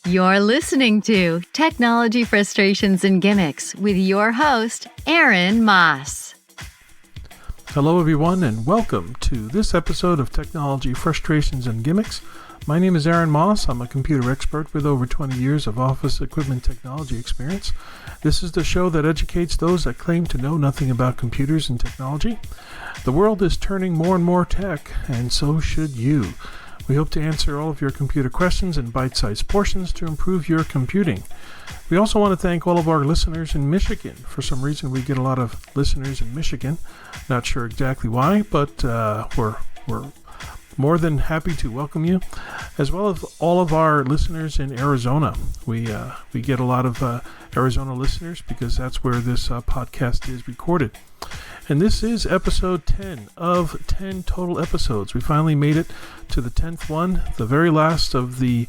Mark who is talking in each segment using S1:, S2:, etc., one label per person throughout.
S1: You're listening to Technology Frustrations and Gimmicks with your host, Aaron Moss.
S2: Hello, everyone, and welcome to this episode of Technology Frustrations and Gimmicks. My name is Aaron Moss. I'm a computer expert with over 20 years of office equipment technology experience. This is the show that educates those that claim to know nothing about computers and technology. The world is turning more and more tech, and so should you. We hope to answer all of your computer questions in bite-sized portions to improve your computing. We also want to thank all of our listeners in Michigan. For some reason, we get a lot of listeners in Michigan. Not sure exactly why, but we're more than happy to welcome you, as well as all of our listeners in Arizona. We get a lot of Arizona listeners because that's where this podcast is recorded. And this is episode 10 of 10 total episodes. We finally made it to the 10th one, the very last of the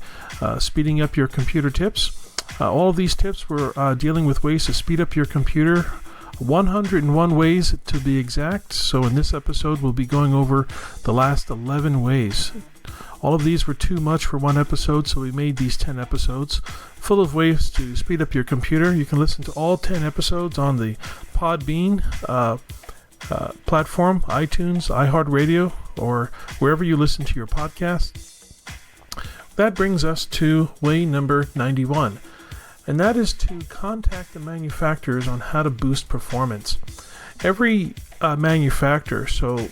S2: speeding up your computer tips. All of these tips were dealing with ways to speed up your computer, 101 ways to be exact. So in this episode, we'll be going over the last 11 ways. All of these were too much for one episode, so we made these 10 episodes full of ways to speed up your computer. You can listen to all 10 episodes on the Podbean platform, iTunes, iHeartRadio, or wherever you listen to your podcast. That brings us to way number 91. And that is to contact the manufacturers on how to boost performance. Every manufacturer, so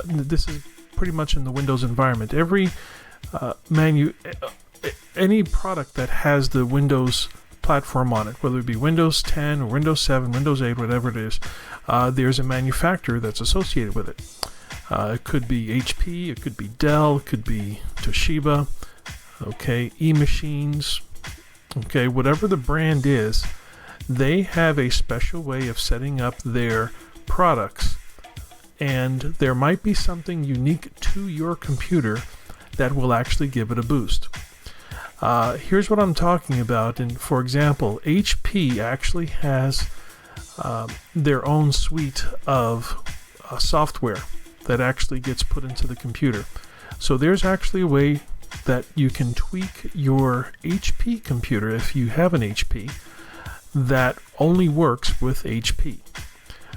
S2: this is pretty much in the Windows environment, any product that has the Windows platform on it, whether it be Windows 10 or Windows 7, Windows 8, whatever it is, there's a manufacturer that's associated with it. It could be HP, it could be Dell, it could be Toshiba, eMachines. Okay, whatever the brand is, they have a special way of setting up their products, and there might be something unique to your computer that will actually give it a boost. Here's what I'm talking about. And for example, HP actually has their own suite of software that actually gets put into the computer. So there's actually a way that you can tweak your HP computer, if you have an HP, that only works with HP.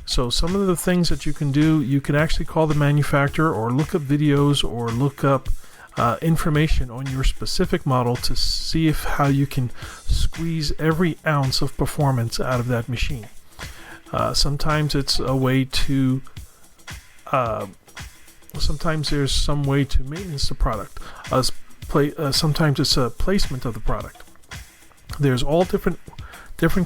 S2: So some of the things that you can do, you can actually call the manufacturer or look up videos or look up information on your specific model to see how you can squeeze every ounce of performance out of that machine. Sometimes it's a way to sometimes there's some way to maintenance the product. Sometimes it's a placement of the product. There's all different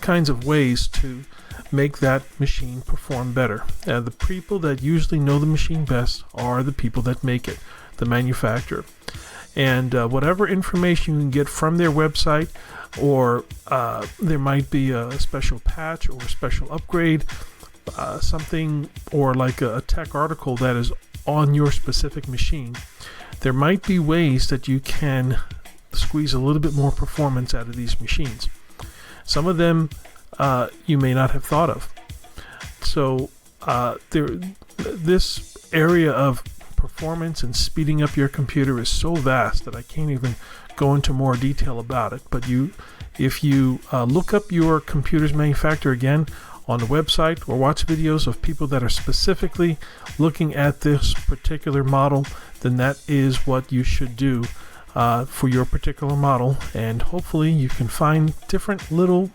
S2: kinds of ways to make that machine perform better. The people that usually know the machine best are the people that make it, the manufacturer. And whatever information you can get from their website, or there might be a special patch or a special upgrade, something, or like a tech article that is on your specific machine, there might be ways that you can squeeze a little bit more performance out of these machines. Some of them you may not have thought of. So this area of performance and speeding up your computer is so vast that I can't even go into more detail about it. But if you look up your computer's manufacturer again on the website, or watch videos of people that are specifically looking at this particular model, then that is what you should do for your particular model. And hopefully you can find different little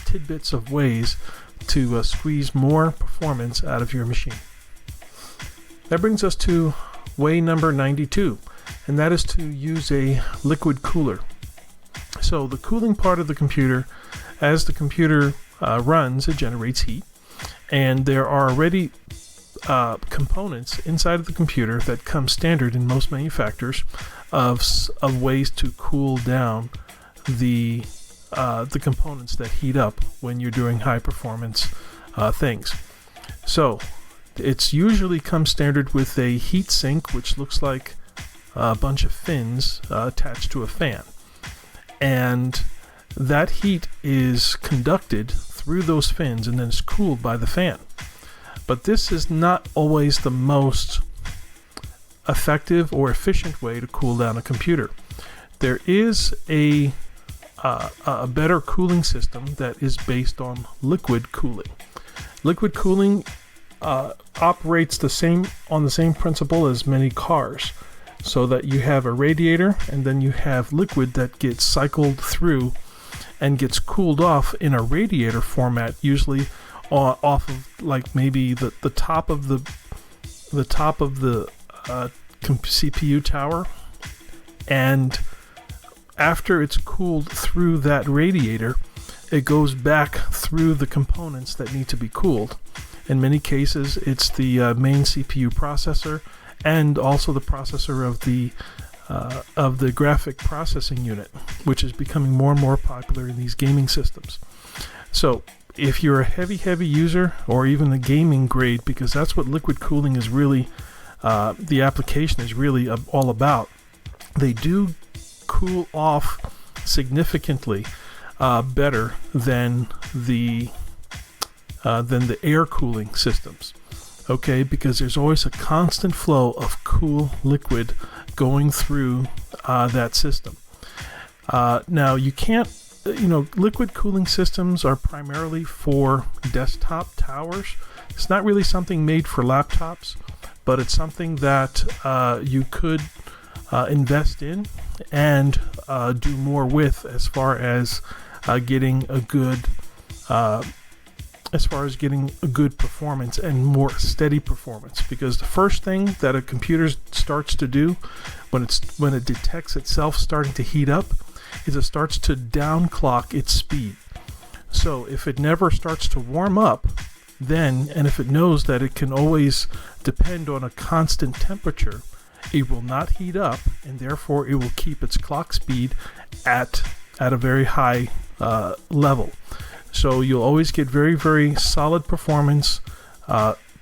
S2: tidbits of ways to squeeze more performance out of your machine. That brings us to way number 92, and that is to use a liquid cooler. So the cooling part of the computer, as the computer runs, it generates heat, and there are already components inside of the computer that come standard in most manufacturers of ways to cool down the components that heat up when you're doing high performance things. So it's usually comes standard with a heat sink, which looks like a bunch of fins attached to a fan, and that heat is conducted through those fins and then is cooled by the fan. But this is not always the most effective or efficient way to cool down a computer. There is a a better cooling system that is based on liquid cooling. Liquid cooling operates on the same principle as many cars, so that you have a radiator and then you have liquid that gets cycled through and gets cooled off in a radiator format, usually off of like maybe the top of the CPU tower, and after it's cooled through that radiator, it goes back through the components that need to be cooled. In many cases, it's the main CPU processor and also the processor of the graphic processing unit, which is becoming more and more popular in these gaming systems. So if you're a heavy user, or even the gaming grade, because that's what liquid cooling is really, the application is really all about, they do cool off significantly better than the air cooling systems. Okay, because there's always a constant flow of cool liquid going through that system. Now you can't, liquid cooling systems are primarily for desktop towers. It's not really something made for laptops, but it's something that you could invest in and do more with, as far as getting a good performance and more steady performance. Because the first thing that a computer starts to do when it detects itself starting to heat up is it starts to downclock its speed. So if it never starts to warm up, then, and if it knows that it can always depend on a constant temperature, it will not heat up, and therefore it will keep its clock speed at a very high level. So you'll always get very solid performance,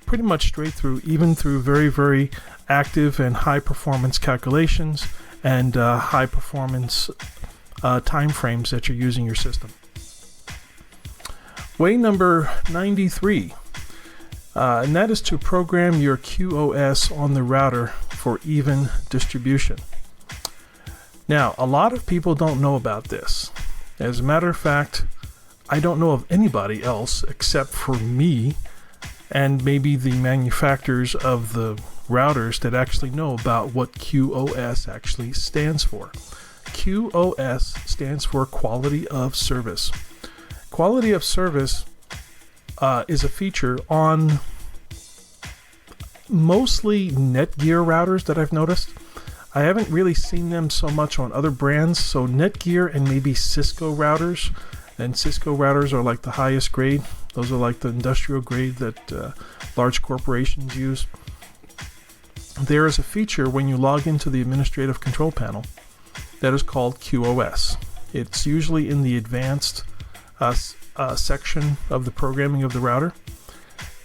S2: pretty much straight through, even through very active and high performance calculations and high performance time frames that you're using your system. Way number 93, and that is to program your QoS on the router for even distribution. Now, a lot of people don't know about this. As a matter of fact, I don't know of anybody else except for me and maybe the manufacturers of the routers that actually know about what QoS actually stands for. QoS stands for Quality of Service. Quality of Service is a feature on mostly Netgear routers that I've noticed. I haven't really seen them so much on other brands, so Netgear and maybe Cisco routers. And Cisco routers are like the highest grade. Those are like the industrial grade that large corporations use. There is a feature when you log into the administrative control panel that is called QoS. It's usually in the advanced section of the programming of the router.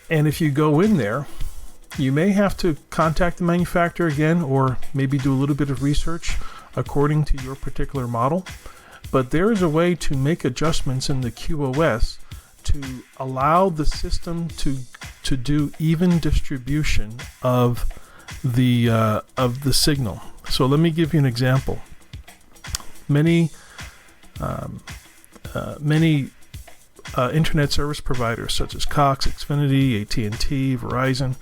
S2: And if you go in there, you may have to contact the manufacturer again, or maybe do a little bit of research according to your particular model. But there is a way to make adjustments in the QoS to allow the system to do even distribution of the signal. So let me give you an example. Many internet service providers such as Cox, Xfinity, AT&T, Verizon,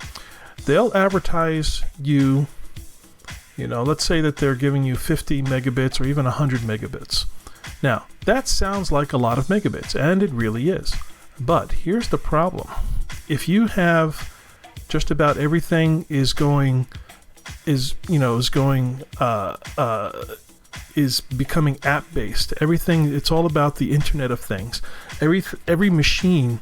S2: they'll advertise you, let's say that they're giving you 50 megabits or even 100 megabits. Now, that sounds like a lot of megabits, and it really is. But here's the problem. If you have just about everything is becoming app-based. Everything, it's all about the Internet of Things. Every machine,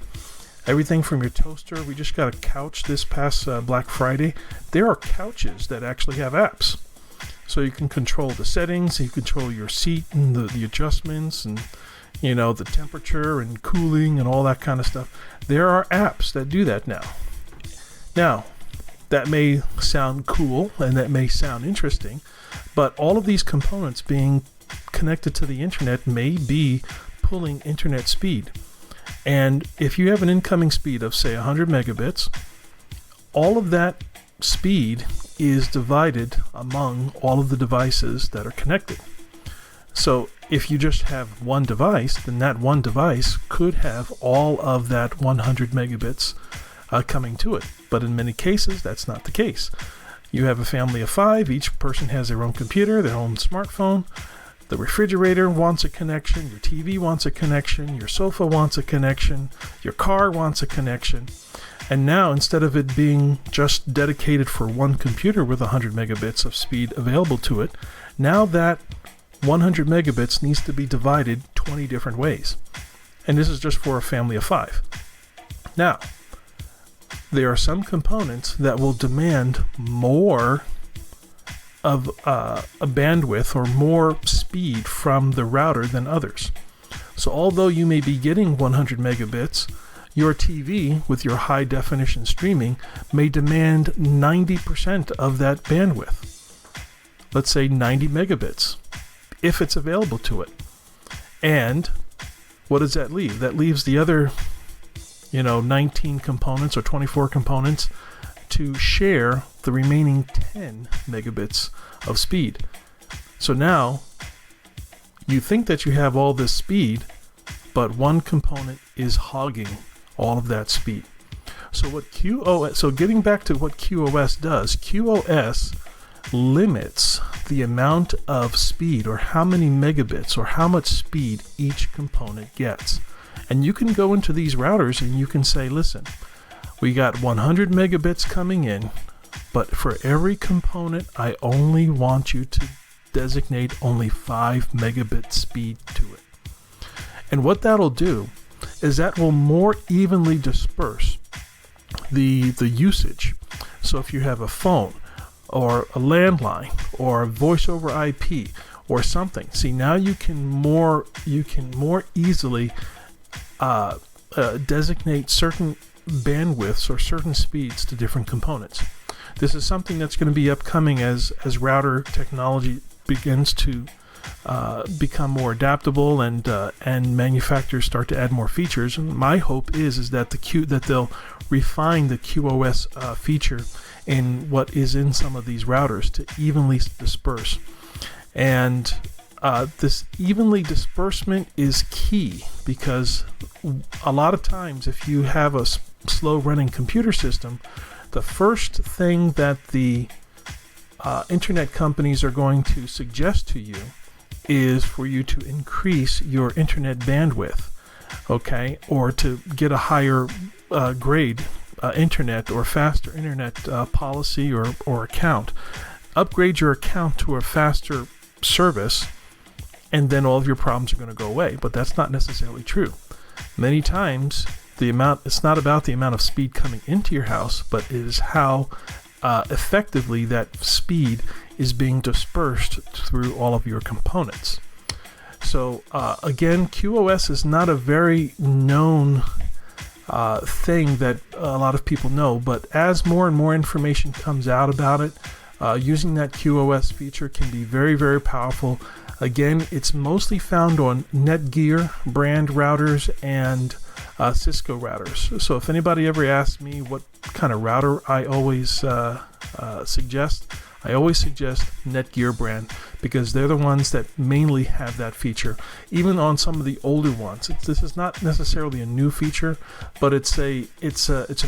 S2: everything from your toaster. We just got a couch this past Black Friday. There are couches that actually have apps. So you can control the settings, you control your seat and the adjustments and, the temperature and cooling and all that kind of stuff. There are apps that do that now. Now, that may sound cool and that may sound interesting, but all of these components being connected to the internet may be pulling internet speed. And if you have an incoming speed of, say, 100 megabits, all of that speed is divided among all of the devices that are connected. So if you just have one device, then that one device could have all of that 100 megabits coming to it. But in many cases, that's not the case. You have a family of 5. Each person has their own computer, their own smartphone. The refrigerator wants a connection. Your TV wants a connection. Your sofa wants a connection. Your car wants a connection. And now, instead of it being just dedicated for one computer with 100 megabits of speed available to it, now that 100 megabits needs to be divided 20 different ways. And this is just for a family of 5. Now, there are some components that will demand more of a bandwidth or more speed from the router than others. So although you may be getting 100 megabits, your TV with your high definition streaming may demand 90% of that bandwidth. Let's say 90 megabits, if it's available to it. And what does that leave? That leaves the other 19 components or 24 components to share the remaining 10 megabits of speed. So now you think that you have all this speed, but one component is hogging all of that speed. So getting back to what QoS does, QoS limits the amount of speed or how many megabits or how much speed each component gets. And you can go into these routers and you can say, listen, we got 100 megabits coming in, but for every component, I only want you to designate only 5 megabit speed to it. And what that'll do is that will more evenly disperse the usage. So if you have a phone or a landline or a voice over IP or something, see, now you can more easily designate certain bandwidths or certain speeds to different components. This is something that's going to be upcoming as router technology begins to become more adaptable and manufacturers start to add more features. And my hope is that that they'll refine the QoS feature in what is in some of these routers to evenly disperse. And this evenly disbursement is key because a lot of times if you have a slow running computer system, the first thing that the internet companies are going to suggest to you is for you to increase your internet bandwidth, okay, or to get a higher grade internet or faster internet policy or account. Upgrade your account to a faster service, and then all of your problems are going to go away. But that's not necessarily true. Many times, it's not about the amount of speed coming into your house, but it is how effectively that speed is being dispersed through all of your components. So again, QoS is not a very known thing that a lot of people know, but as more and more information comes out about it, using that QoS feature can be very, very powerful. Again, it's mostly found on Netgear brand routers and Cisco routers. So if anybody ever asks me what kind of router I always suggest, I always suggest Netgear brand because they're the ones that mainly have that feature. Even on some of the older ones, this is not necessarily a new feature, but it's an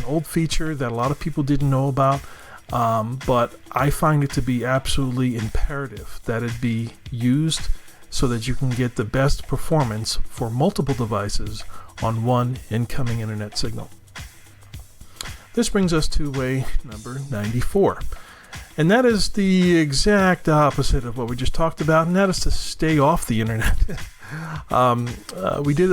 S2: old feature that a lot of people didn't know about. But I find it to be absolutely imperative that it be used so that you can get the best performance for multiple devices on one incoming internet signal. This brings us to way number 94. And that is the exact opposite of what we just talked about, and that is to stay off the internet. I did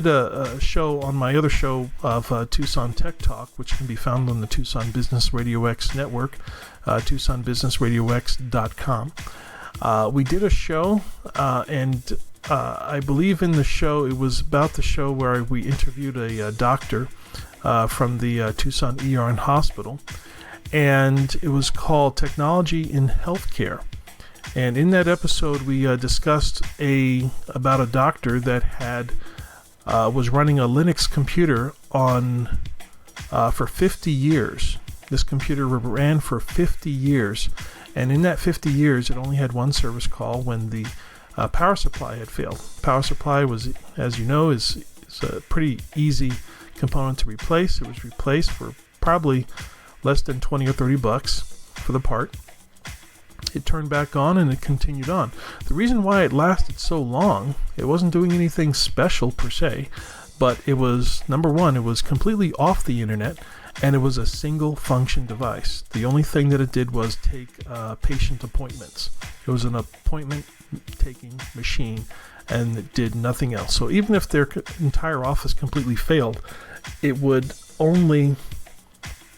S2: a show on my other show of Tucson Tech Talk, which can be found on the Tucson Business Radio X network, TucsonBusinessRadioX.com. We did a show, and I believe in the show, it was about the show where we interviewed a doctor from the Tucson ER and Hospital, and it was called Technology in Healthcare. And in that episode, we discussed about a doctor that was running a Linux computer for 50 years. This computer ran for 50 years, and in that 50 years, it only had one service call when the power supply had failed. Power supply was, as you know, is a pretty easy component to replace. It was replaced for probably less than 20 or 30 bucks for the part. It turned back on and it continued on. The reason why it lasted so long, it wasn't doing anything special per se, but it was, number one, it was completely off the internet, and it was a single function device. The only thing that it did was take patient appointments. It was an appointment taking machine, and it did nothing else. So even if their entire office completely failed, it would only,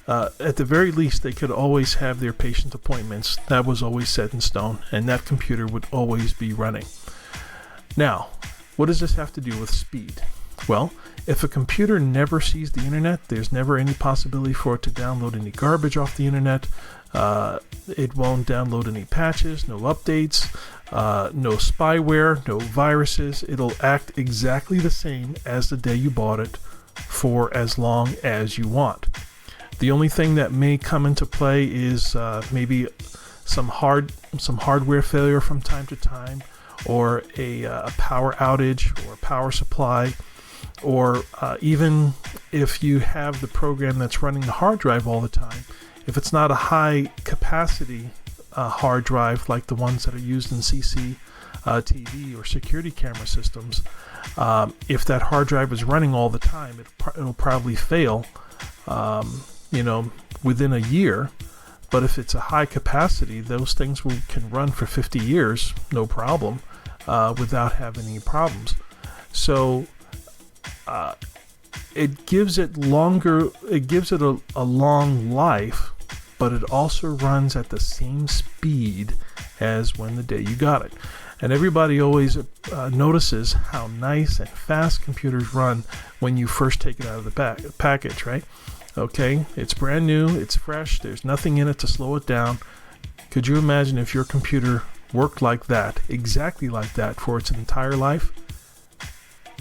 S2: at the very least, they could always have their patient appointments. That was always set in stone, and that computer would always be running. Now, what does this have to do with speed? Well, if a computer never sees the internet, there's never any possibility for it to download any garbage off the internet. It won't download any patches, no updates, no spyware, no viruses. It'll act exactly the same as the day you bought it for as long as you want. The only thing that may come into play is maybe some hardware failure from time to time, or a power outage or power supply, or even if you have the program that's running the hard drive all the time, if it's not a high capacity hard drive like the ones that are used in CCTV or security camera systems, if that hard drive is running all the time, it'll probably fail within a year. But if it's a high capacity, those things can run for 50 years, no problem, without having any problems. So it gives it a long life, but it also runs at the same speed as when the day you got it. And everybody always notices how nice and fast computers run when you first take it out of the package, right? Okay, it's brand new, it's fresh, there's nothing in it to slow it down. Could you imagine if your computer worked like that, exactly like that, for its entire life?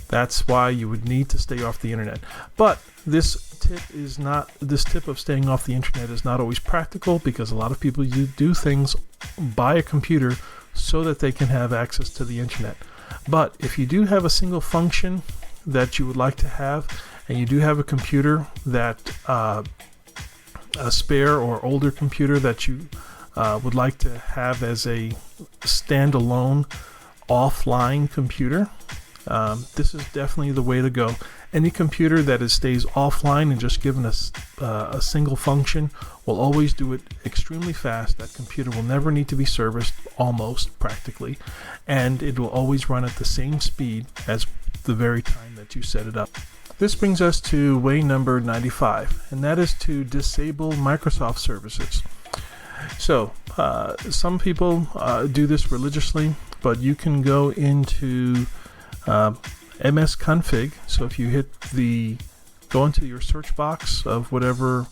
S2: That's why you would need to stay off the internet. But this tip of staying off the internet is not always practical, because a lot of people do things, buy a computer so that they can have access to the internet. But if you do have a single function that you would like to have, and you do have a computer that a spare or older computer that you would like to have as a standalone offline computer, this is definitely the way to go. Any computer that stays offline and just given a single function will always do it extremely fast. That computer will never need to be serviced, almost practically, and it will always run at the same speed as the very time that you set it up. This brings us to way number 95, and that is to disable Microsoft services. So some people do this religiously, but you can go into msconfig. So if you go into your search box of whatever,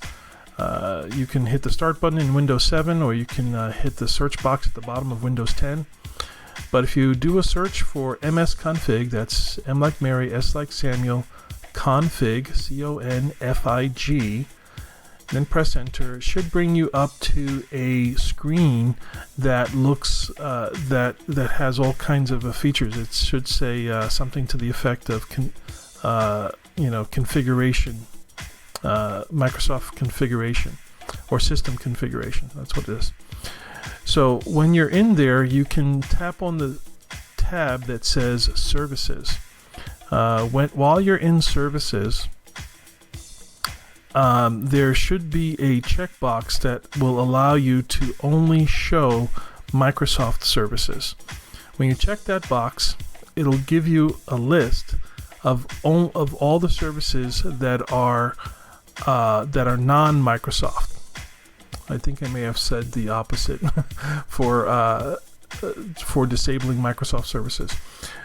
S2: you can hit the start button in Windows 7, or you can hit the search box at the bottom of Windows 10. But if you do a search for msconfig, that's M like Mary, S like Samuel, config, CONFIG, then press enter. It should bring you up to a screen that looks that has all kinds of features. It should say something to the effect of configuration, Microsoft configuration, or system configuration. That's what it is. So when you're in there, you can tap on the tab that says services. While you're in services, there should be a checkbox that will allow you to only show Microsoft services. When you check that box, it'll give you a list of all the services that are non-Microsoft. I think I may have said the opposite for disabling Microsoft services.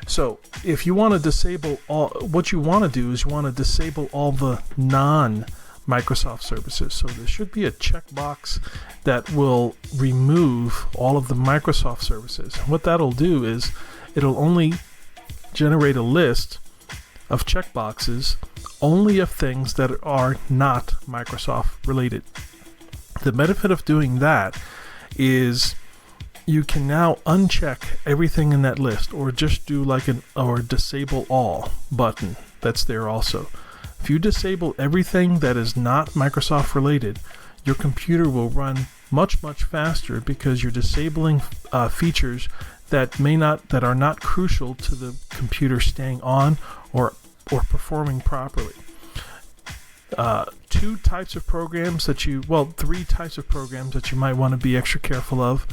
S2: So if you want to disable what you want to do is you want to disable all the non-Microsoft services. So there should be a checkbox that will remove all of the Microsoft services. And what that'll do is it'll only generate a list of checkboxes only of things that are not Microsoft related. The benefit of doing that is you can now uncheck everything in that list, or just do like or disable all button that's there also. If you disable everything that is not Microsoft related, your computer will run much faster, because you're disabling features that are not crucial to the computer staying on or performing properly. Three types of programs that you might want to be extra careful of.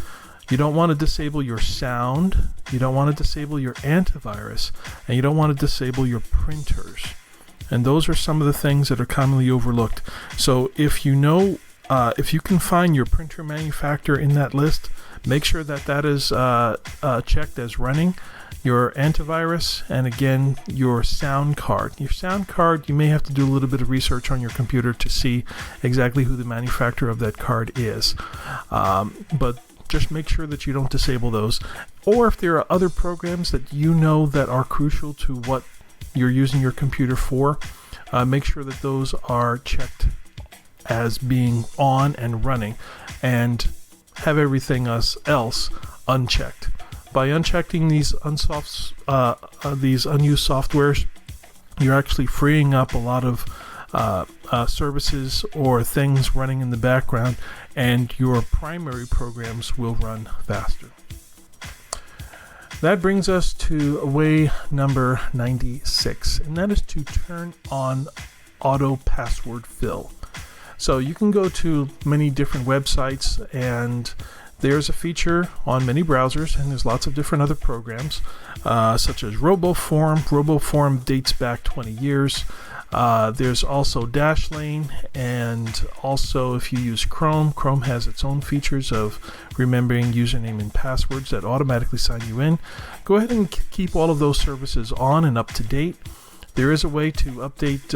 S2: You don't want to disable your sound, you don't want to disable your antivirus, and you don't want to disable your printers. And those are some of the things that are commonly overlooked. So if you can find your printer manufacturer in that list, make sure that is checked as running. Your antivirus, and again, your sound card. Your sound card, you may have to do a little bit of research on your computer to see exactly who the manufacturer of that card is. But just make sure that you don't disable those. Or if there are other programs that you know that are crucial to what you're using your computer for, make sure that those are checked as being on and running, and have everything else unchecked. By unchecking these unused softwares, you're actually freeing up a lot of services or things running in the background, and your primary programs will run faster. That brings us to way number 96, and that is to turn on auto password fill. So you can go to many different websites, and there's a feature on many browsers, and there's lots of different other programs, such as RoboForm. RoboForm dates back 20 years. There's also Dashlane, and also if you use Chrome has its own features of remembering username and passwords that automatically sign you in. Go ahead and keep all of those services on and up to date. There is a way to update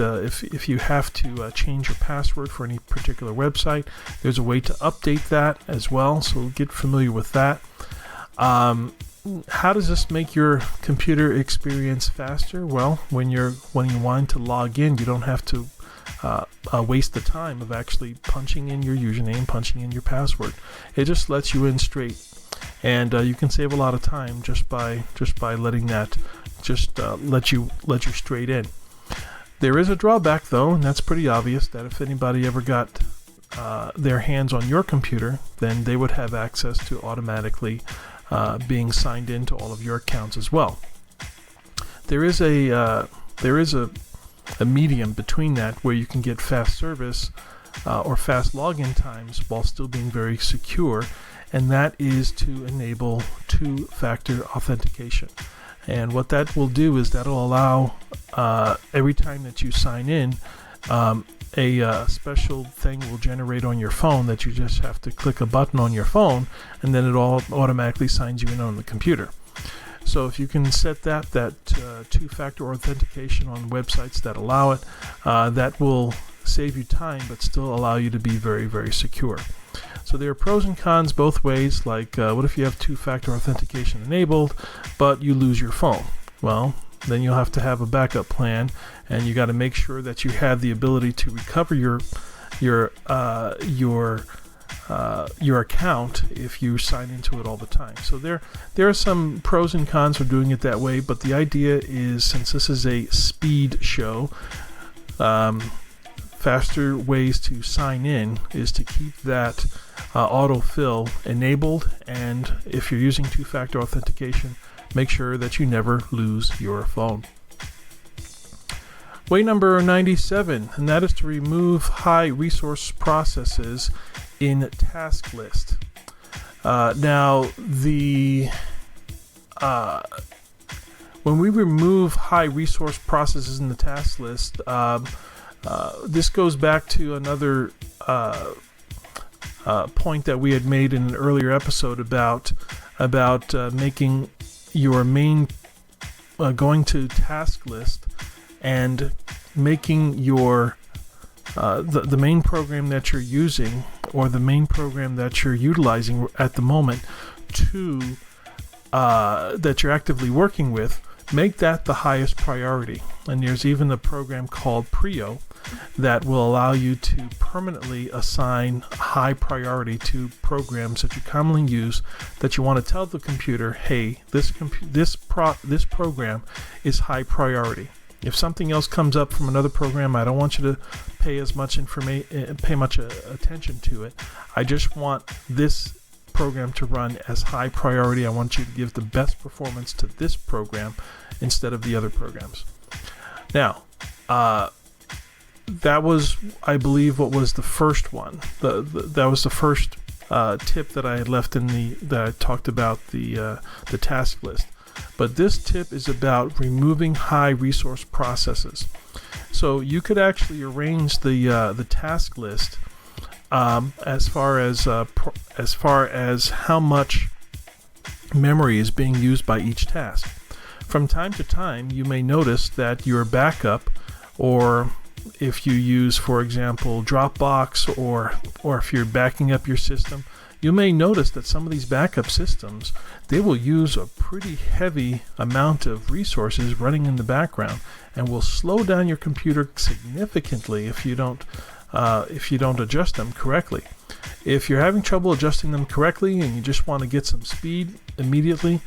S2: if you have to change your password for any particular website. There's a way to update that as well, so get familiar with that. How does this make your computer experience faster? Well, when you want to log in, you don't have to waste the time of actually punching in your username, punching in your password. It just lets you in straight, and you can save a lot of time just by letting that let you straight in. There is a drawback though, and that's pretty obvious, that if anybody ever got their hands on your computer, then they would have access to automatically being signed into all of your accounts as well. There is a medium between that, where you can get fast service or fast login times while still being very secure, and that is to enable two-factor authentication. And what that will do is that'll allow every time that you sign in, a special thing will generate on your phone that you just have to click a button on your phone, and then it all automatically signs you in on the computer. So if you can set that two-factor authentication on websites that allow it, that will save you time but still allow you to be very, very secure. So there are pros and cons both ways. Like what if you have two-factor authentication enabled but you lose your phone? Well, then you'll have to have a backup plan, and you got to make sure that you have the ability to recover your account if you sign into it all the time. So there are some pros and cons for doing it that way, but the idea is, since this is a speed show, faster ways to sign in is to keep that autofill enabled, and if you're using two-factor authentication, make sure that you never lose your phone. Way number 97, and that is to remove high resource processes in task list. Now, when we remove high resource processes in the task list, this goes back to another point that we had made in an earlier episode about making your main going to task list and making your the main program that you're using, or the main program that you're utilizing at the moment, that you're actively working with, make that the highest priority. And there's even a program called Prio that will allow you to permanently assign high priority to programs that you commonly use, that you want to tell the computer, hey, this program is high priority. If something else comes up from another program, I don't want you to pay as much attention to it. I just want this program to run as high priority. I want you to give the best performance to this program instead of the other programs. Now, that was, I believe, what was the first one. That was the first tip that I had left that I talked about the task list. But this tip is about removing high resource processes. So you could actually arrange the task list as far as how much memory is being used by each task. From time to time, you may notice that your backup, or if you use, for example, Dropbox, or if you're backing up your system, you may notice that some of these backup systems, they will use a pretty heavy amount of resources running in the background, and will slow down your computer significantly if you don't adjust them correctly. If you're having trouble adjusting them correctly and you just want to get some speed immediately,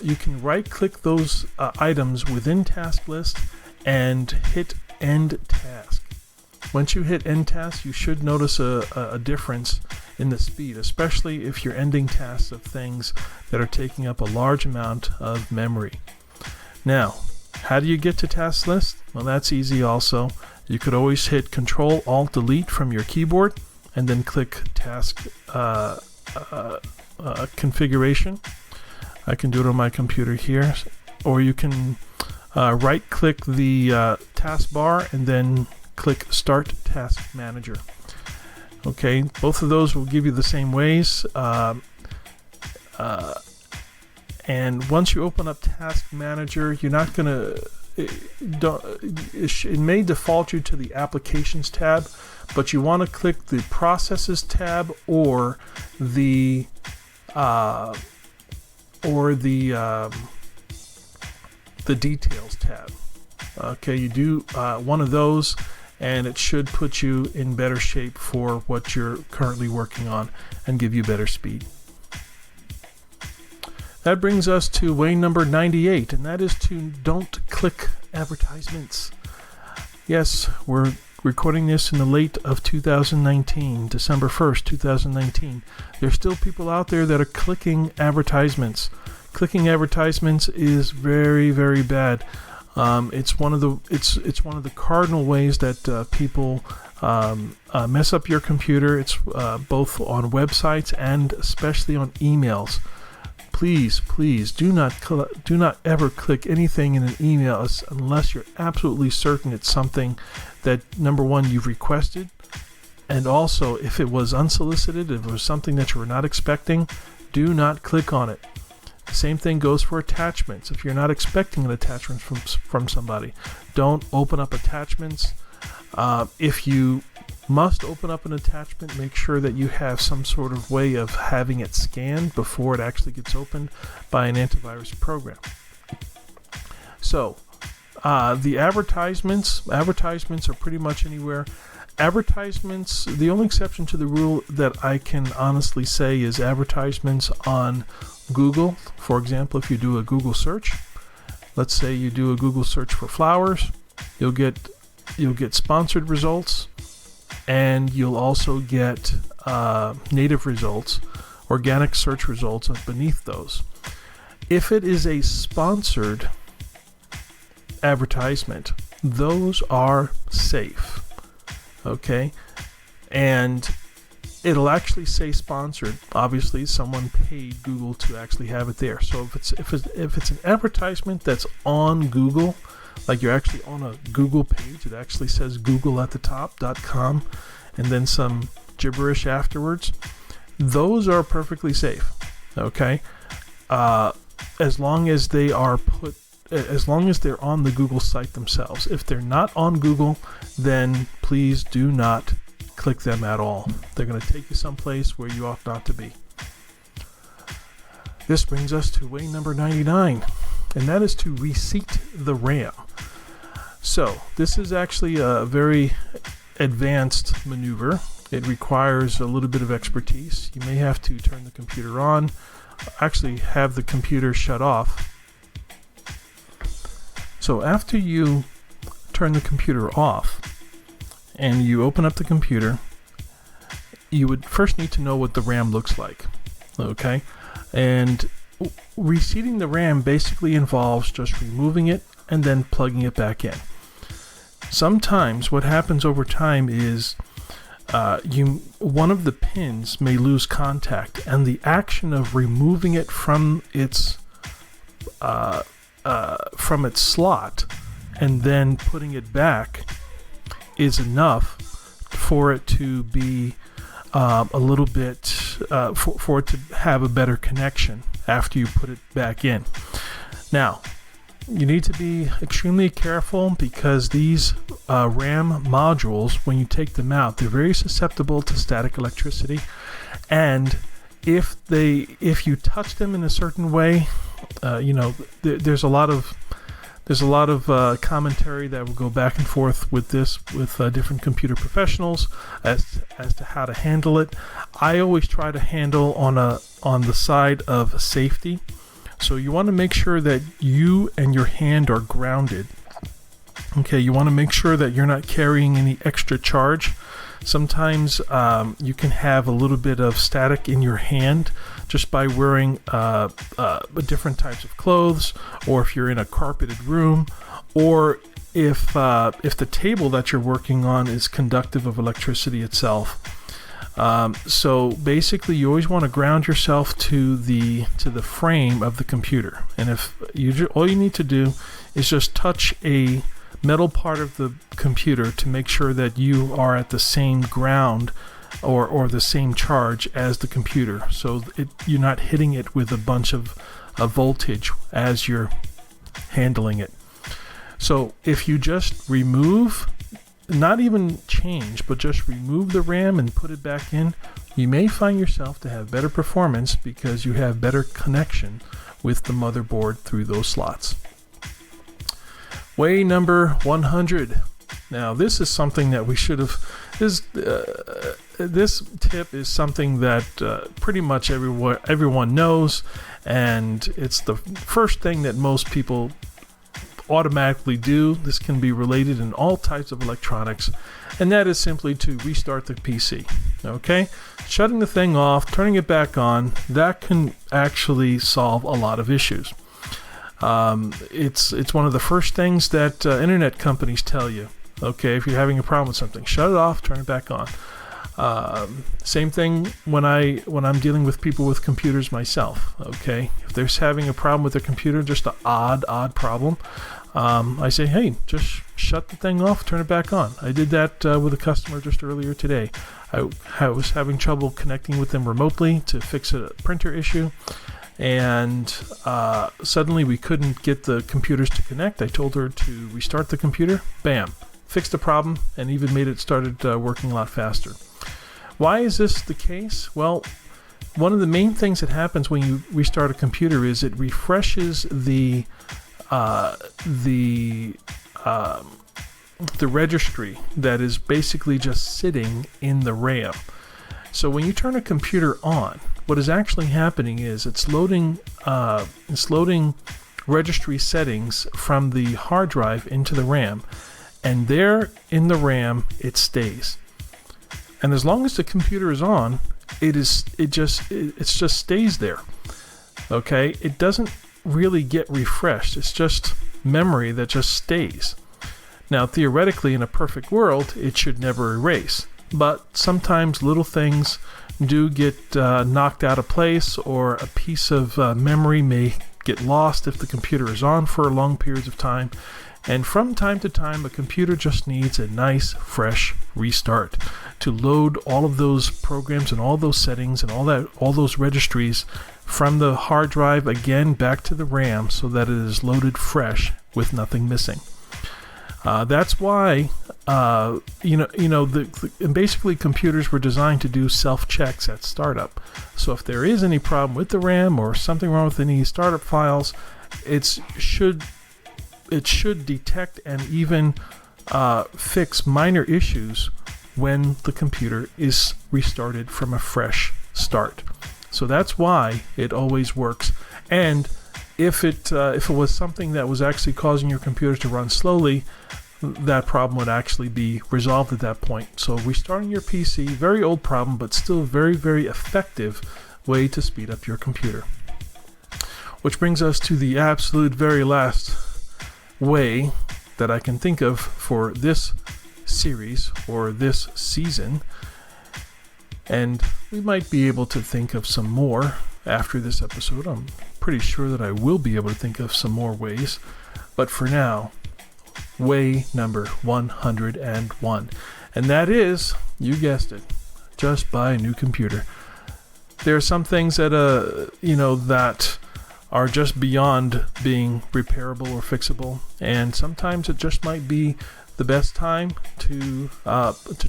S2: you can right-click those items within task list and hit End Task. Once you hit End Task, you should notice a difference in the speed, especially if you're ending tasks of things that are taking up a large amount of memory. Now, how do you get to task list? Well, that's easy also. You could always hit Control-Alt-Delete from your keyboard and then click Task Configuration. I can do it on my computer here. Or you can right-click the taskbar and then click Start Task Manager. Okay, both of those will give you the same ways. And once you open up Task Manager, you're not going to... It may default you to the Applications tab, but you want to click the Processes tab or the Details tab. Okay, you do one of those, and it should put you in better shape for what you're currently working on and give you better speed. That brings us to way number 98, and that is to don't click advertisements. Yes, we're recording this in the late of 2019, December 1st, 2019. There's still people out there that are clicking advertisements. Clicking advertisements is very, very bad. It's one of the cardinal ways that people mess up your computer. It's both on websites and especially on emails. Please do not ever click anything in an email unless you're absolutely certain it's something that, number one, you've requested, and also if it was unsolicited, if it was something that you were not expecting, do not click on it. The same thing goes for attachments. If you're not expecting an attachment from somebody, don't open up attachments. If you must open up an attachment, make sure that you have some sort of way of having it scanned before it actually gets opened by an antivirus program. So, the advertisements are pretty much anywhere. Advertisements, the only exception to the rule that I can honestly say is advertisements on Google. For example, if you do a Google search, let's say you do a Google search for flowers, you'll get sponsored results, and you'll also get native results, organic search results beneath those. If it is a sponsored advertisement, those are safe. Okay, and it'll actually say sponsored. Obviously, someone paid Google to actually have it there. So if it's an advertisement that's on Google, like you're actually on a Google page, it actually says Google at the top, .com, and then some gibberish afterwards, those are perfectly safe. Okay, as long as they're on the Google site themselves. If they're not on Google, then please do not click them at all. They're going to take you someplace where you ought not to be. This brings us to way number 99, and that is to reseat the RAM. So this is actually a very advanced maneuver. It requires a little bit of expertise. You may have to turn the computer on, actually have the computer shut off. So after you turn the computer off and you open up the computer, you would first need to know what the RAM looks like. Okay, and reseating the RAM basically involves just removing it and then plugging it back in. Sometimes what happens over time is one of the pins may lose contact, and the action of removing it from its slot and then putting it back is enough for it to be a little bit for it to have a better connection after you put it back in. Now, you need to be extremely careful because these RAM modules, when you take them out, they're very susceptible to static electricity, and if you touch them in a certain way, there's a lot of commentary that will go back and forth with this with different computer professionals as to how to handle it. I always try to handle on the side of safety. So you want to make sure that you and your hand are grounded. Okay, you want to make sure that you're not carrying any extra charge. Sometimes you can have a little bit of static in your hand just by wearing different types of clothes, or if you're in a carpeted room, or if the table that you're working on is conductive of electricity itself. So basically, you always want to ground yourself to the frame of the computer, and if all you need to do is just touch a metal part of the computer to make sure that you are at the same ground or the same charge as the computer, so you're not hitting it with a bunch of voltage as you're handling it. So if you just remove, not even change, but just remove the RAM and put it back in, you may find yourself to have better performance because you have better connection with the motherboard through those slots. Way number 100. Now this is something that we should have, this tip is something that pretty much everyone knows, and it's the first thing that most people automatically do. This can be related in all types of electronics, and that is simply to restart the PC. Okay, shutting the thing off, turning it back on, that can actually solve a lot of issues. It's one of the first things that internet companies tell you. Okay, if you're having a problem with something, shut it off, turn it back on. Same thing when I'm dealing with people with computers myself. Okay, if they're having a problem with their computer, just an odd problem, I say, hey, just shut the thing off, turn it back on. I did that with a customer just earlier today. I was having trouble connecting with them remotely to fix a printer issue, and suddenly we couldn't get the computers to connect. I told her to restart the computer. Bam, fixed the problem, and even made it started working a lot faster. Why is this the case? Well, one of the main things that happens when you restart a computer is it refreshes the registry that is basically just sitting in the RAM. So when you turn a computer on, what is actually happening is it's loading registry settings from the hard drive into the RAM, and there in the RAM it stays. And as long as the computer is on, it just stays there. Okay, it doesn't really get refreshed. It's just memory that just stays. Now, theoretically, in a perfect world, it should never erase. But sometimes little things do get knocked out of place, or a piece of memory may get lost if the computer is on for long periods of time. And from time to time, a computer just needs a nice, fresh restart to load all of those programs and all those settings and all those registries from the hard drive again back to the RAM, so that it is loaded fresh with nothing missing. That's why basically computers were designed to do self-checks at startup. So if there is any problem with the RAM or something wrong with any startup files, it should it should detect and even fix minor issues when the computer is restarted from a fresh start. So that's why it always works. And if it was something that was actually causing your computer to run slowly, that problem would actually be resolved at that point. So restarting your PC, very old problem, but still very, very effective way to speed up your computer. Which brings us to the absolute very last way that I can think of for this series or this season. And we might be able to think of some more after this episode. I'm pretty sure that I will be able to think of some more ways. But for now, way number 101. And that is, you guessed it, just buy a new computer. There are some things that, that are just beyond being repairable or fixable. And sometimes it just might be the best time to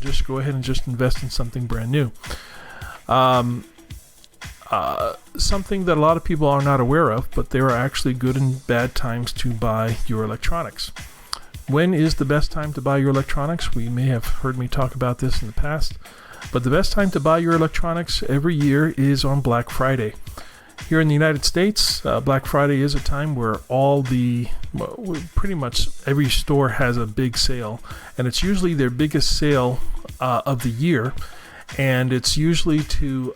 S2: just go ahead and just invest in something brand new. Something that a lot of people are not aware of, but there are actually good and bad times to buy your electronics. When is the best time to buy your electronics? We may have heard me talk about this in the past, but the best time to buy your electronics every year is on Black Friday. Here in the United States, Black Friday is a time where pretty much every store has a big sale, and it's usually their biggest sale of the year, and it's usually to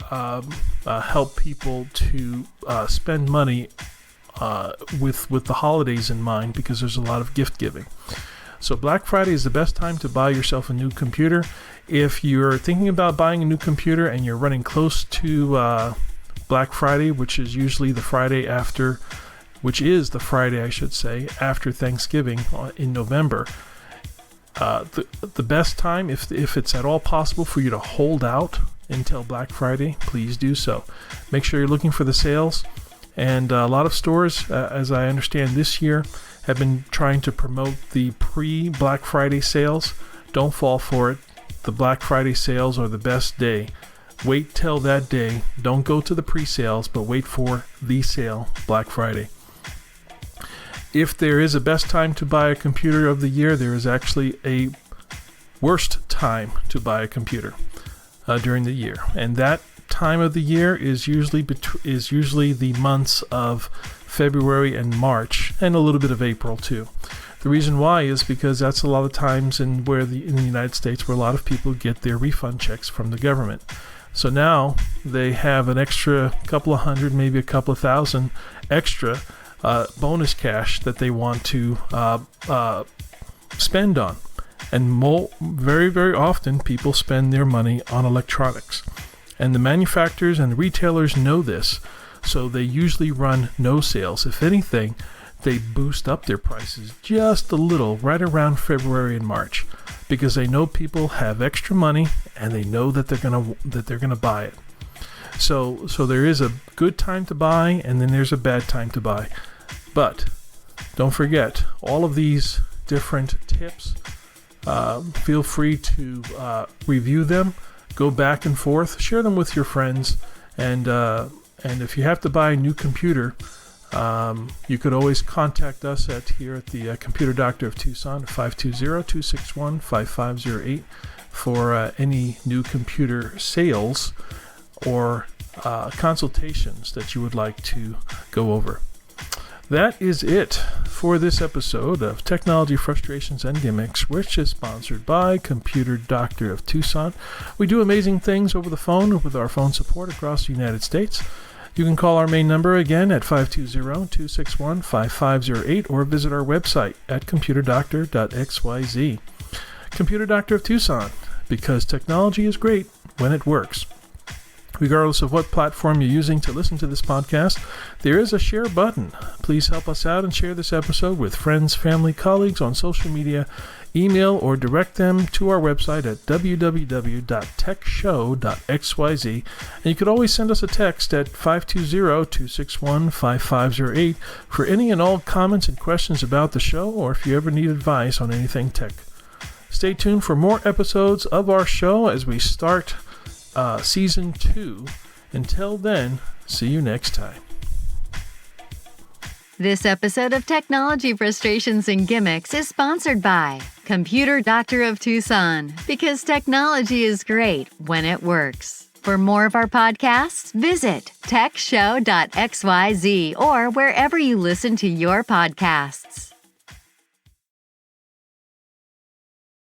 S2: help people to spend money with the holidays in mind, because there's a lot of gift giving. So Black Friday is the best time to buy yourself a new computer. If you're thinking about buying a new computer and you're running close to Black Friday, which is the Friday after Thanksgiving in November, the best time, if it's at all possible for you to hold out until Black Friday, please do so. Make sure you're looking for the sales. And a lot of stores, as I understand this year, have been trying to promote the pre-Black Friday sales. Don't fall for it. The Black Friday sales are the best day. Wait till that day. Don't go to the pre-sales, but wait for the sale, Black Friday. If there is a best time to buy a computer of the year, there is actually a worst time to buy a computer during the year. And that time of the year is usually the months of February and March, and a little bit of April too. The reason why is because that's a lot of times in the United States where a lot of people get their refund checks from the government. So now they have an extra couple of hundred, maybe a couple of thousand extra bonus cash that they want to spend on. And very, very often people spend their money on electronics. And the manufacturers and the retailers know this, so they usually run no sales. If anything, they boost up their prices just a little right around February and March, because they know people have extra money and they know that they're gonna buy it. So there is a good time to buy, and then there's a bad time to buy. But don't forget all of these different tips. Feel free to review them. Go back and forth, share them with your friends, and if you have to buy a new computer, you could always contact us here at the Computer Doctor of Tucson, 520-261-5508, for any new computer sales or consultations that you would like to go over. That is it for this episode of Technology Frustrations and Gimmicks, which is sponsored by Computer Doctor of Tucson. We do amazing things over the phone with our phone support across the United States. You can call our main number again at 520-261-5508 or visit our website at computerdoctor.xyz. Computer Doctor of Tucson, because technology is great when it works. Regardless of what platform you're using to listen to this podcast, there is a share button. Please help us out and share this episode with friends, family, colleagues on social media. Email or direct them to our website at www.techshow.xyz. And you could always send us a text at 520-261-5508 for any and all comments and questions about the show, or if you ever need advice on anything tech. Stay tuned for more episodes of our show as we start Season 2. Until then, see you next time.
S1: This episode of Technology Frustrations and Gimmicks is sponsored by Computer Doctor of Tucson, because technology is great when it works. For more of our podcasts, visit techshow.xyz or wherever you listen to your podcasts.